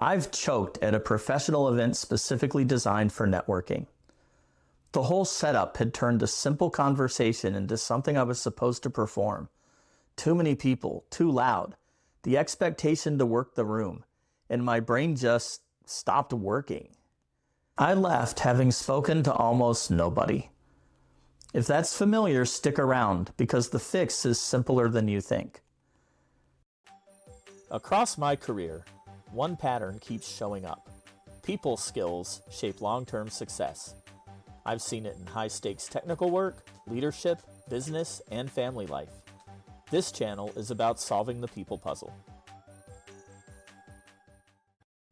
I've choked at a professional event specifically designed for networking. The whole setup had turned a simple conversation into something I was supposed to perform. Too many people, too loud, the expectation to work the room, and my brain just stopped working. I left having spoken to almost nobody. If that's familiar, stick around, because the fix is simpler than you think. Across my career, one pattern keeps showing up. People skills shape long-term success. I've seen it in high-stakes technical work, leadership, business, and family life. This channel is about solving the people puzzle.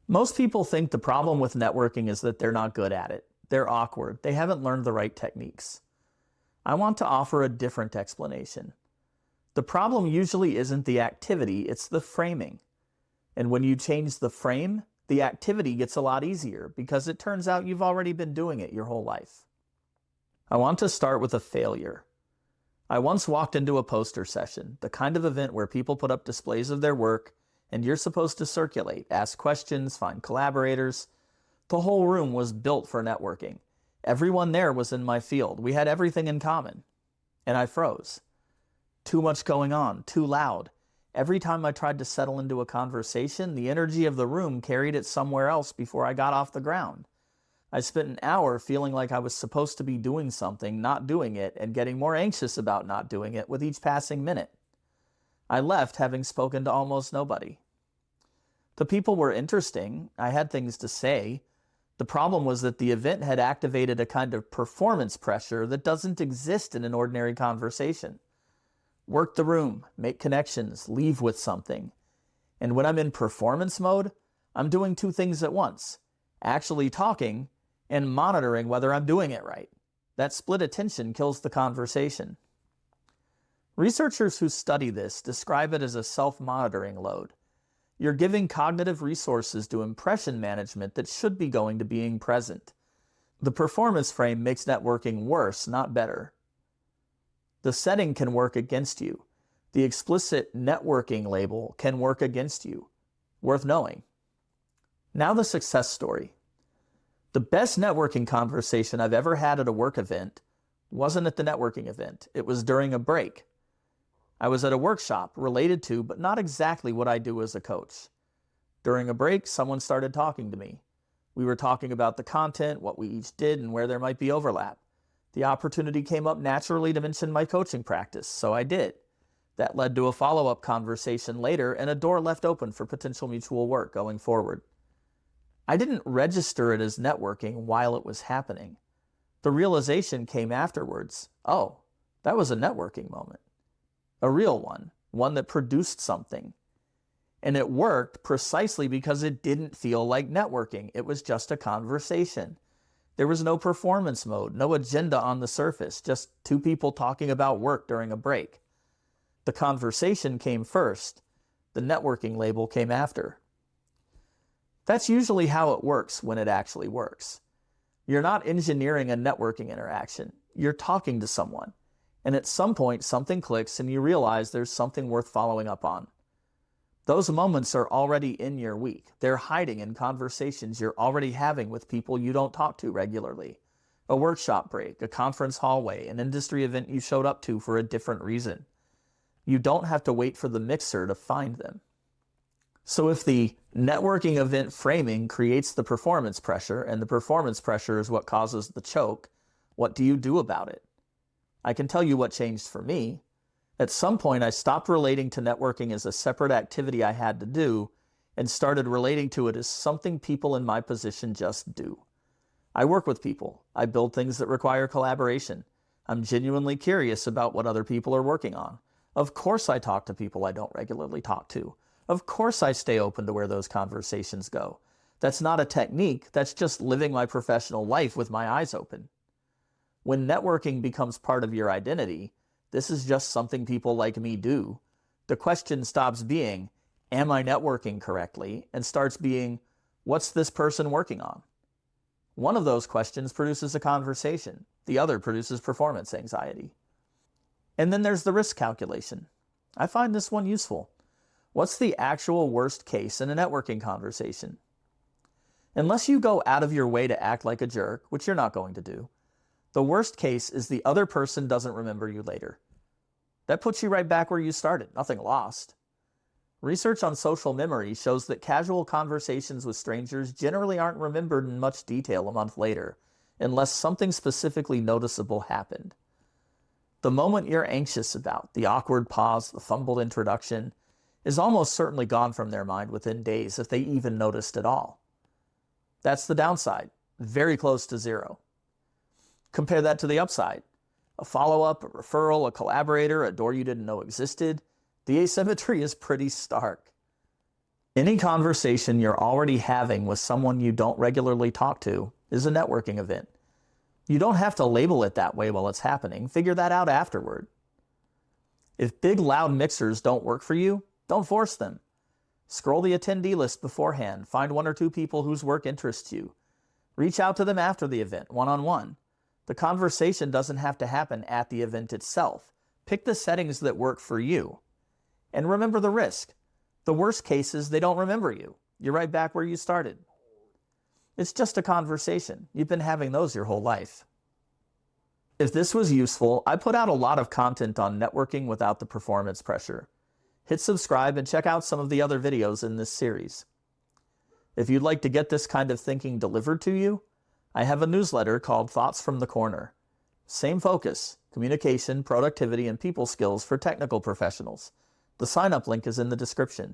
Most people think the problem with networking is that they're not good at it. They're awkward. They haven't learned the right techniques. I want to offer a different explanation. The problem usually isn't the activity, it's the framing. And when you change the frame, the activity gets a lot easier because it turns out you've already been doing it your whole life. I want to start with a failure. I once walked into a poster session, the kind of event where people put up displays of their work and you're supposed to circulate, ask questions, find collaborators. The whole room was built for networking. Everyone there was in my field. We had everything in common. And I froze. Too much going on, too loud. Every time I tried to settle into a conversation, the energy of the room carried it somewhere else before I got off the ground. I spent an hour feeling like I was supposed to be doing something, not doing it, and getting more anxious about not doing it with each passing minute. I left having spoken to almost nobody. The people were interesting. I had things to say. The problem was that the event had activated a kind of performance pressure that doesn't exist in an ordinary conversation. Work the room, make connections, leave with something. And when I'm in performance mode, I'm doing two things at once, actually talking and monitoring whether I'm doing it right. That split attention kills the conversation. Researchers who study this describe it as a self-monitoring load. You're giving cognitive resources to impression management that should be going to being present. The performance frame makes networking worse, not better. The setting can work against you. The explicit networking label can work against you. Worth knowing. Now the success story. The best networking conversation I've ever had at a work event wasn't at the networking event. It was during a break. I was at a workshop related to, but not exactly what I do as a coach. During a break, someone started talking to me. We were talking about the content, what we each did, and where there might be overlap. The opportunity came up naturally to mention my coaching practice, so I did. That led to a follow-up conversation later and a door left open for potential mutual work going forward. I didn't register it as networking while it was happening. The realization came afterwards. Oh, that was a networking moment. A real one, one that produced something. And it worked precisely because it didn't feel like networking. It was just a conversation. There was no performance mode, no agenda on the surface, just two people talking about work during a break. The conversation came first. The networking label came after. That's usually how it works when it actually works. You're not engineering a networking interaction. You're talking to someone. And at some point, something clicks and you realize there's something worth following up on. Those moments are already in your week. They're hiding in conversations you're already having with people you don't talk to regularly. A workshop break, a conference hallway, an industry event you showed up to for a different reason. You don't have to wait for the mixer to find them. So if the networking event framing creates the performance pressure, and the performance pressure is what causes the choke, what do you do about it? I can tell you what changed for me. At some point, I stopped relating to networking as a separate activity I had to do and started relating to it as something people in my position just do. I work with people. I build things that require collaboration. I'm genuinely curious about what other people are working on. Of course I talk to people I don't regularly talk to. Of course I stay open to where those conversations go. That's not a technique, that's just living my professional life with my eyes open. When networking becomes part of your identity, this is just something people like me do. The question stops being, am I networking correctly? And starts being, what's this person working on? One of those questions produces a conversation. The other produces performance anxiety. And then there's the risk calculation. I find this one useful. What's the actual worst case in a networking conversation? Unless you go out of your way to act like a jerk, which you're not going to do, the worst case is the other person doesn't remember you later. That puts you right back where you started, nothing lost. Research on social memory shows that casual conversations with strangers generally aren't remembered in much detail a month later, unless something specifically noticeable happened. The moment you're anxious about, the awkward pause, the fumbled introduction, is almost certainly gone from their mind within days if they even noticed at all. That's the downside, very close to zero. Compare that to the upside. A follow-up, a referral, a collaborator, a door you didn't know existed. The asymmetry is pretty stark. Any conversation you're already having with someone you don't regularly talk to is a networking event. You don't have to label it that way while it's happening. Figure that out afterward. If big, loud mixers don't work for you, don't force them. Scroll the attendee list beforehand. Find 1 or 2 people whose work interests you. Reach out to them after the event, one-on-one. The conversation doesn't have to happen at the event itself. Pick the settings that work for you. And remember the risk. The worst case is they don't remember you. You're right back where you started. It's just a conversation. You've been having those your whole life. If this was useful, I put out a lot of content on networking without the performance pressure. Hit subscribe and check out some of the other videos in this series. If you'd like to get this kind of thinking delivered to you, I have a newsletter called Thoughts from the Corner. Same focus, communication, productivity, and people skills for technical professionals. The sign-up link is in the description.